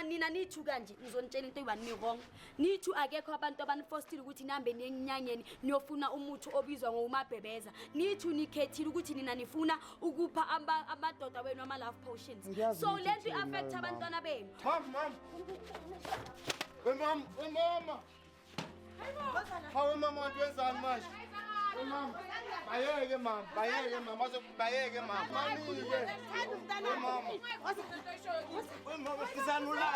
nina nithu kanje ngizonitshela into eyi-1 wrong. Nithu akekho abantu abanifostile ukuthi nihambe niyenyanyeni niyofuna umuthi obizwa ngomabhebeza. Nithu nikhethile ukuthi nina nifuna ukupha amadoda wenu ama-love potions. So lento i-affect abantwana benu. Mama. Hawe mama wenzani manje? Mama. Bayeke mama. Bayeke mama. Mama sizanula.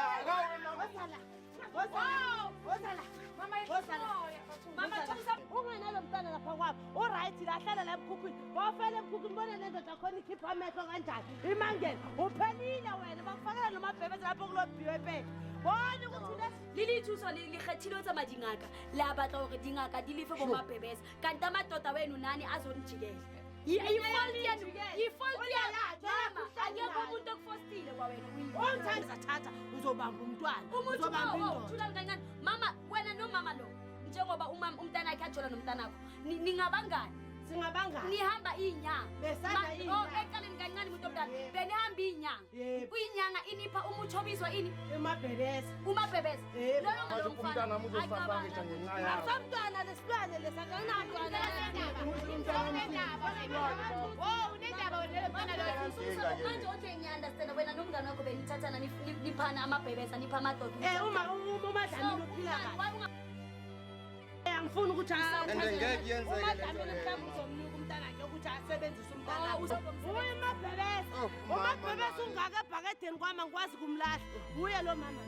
Ungenalo mntwana lapha kwabo uright la hlala la emkhukhwini wafela emkhukhwini bona le ndoda khona ikhipha amehlo kanjani imangele uphelile wena bakufakela nomabhebeza lapho kulobhiwe pe bona ukuthi lilithuso likhethile utsa dingaka la batla hore dingaka di lefe bomabhebeza kanti amadoda wenu nani azonijikela i-fault yama akekho umuntu okufostile kwawena ongithandisa thatha uzobamba umntwana uzobamba indoda kancane mama wena nomama lo njengoba umntana akhe ajola nomntanakho ningabangani singabangani nihamba inyanga besanda inyanga eqaleni kancane umuntu omdala benihamba inyanga inyanga inipha umuthi obizwa ini umabhebeza Manje umntana wami uzosamba ngisho ngenxa yakho. Samntwana lesilwane lesakanantwana manje othi ngiya-understand wena nomngane wakho benithathana niphana amabhebeza nipha amadoda umadlamini uphila kahle angifuni ukuthi ngeke yenzeke umadlamini mhlawumbe uzomnika umntanakhe ukuthi asebenzise umntanakhe umabhebeza ungaka ebhakedeni kwami angikwazi kumlahla uye lo mama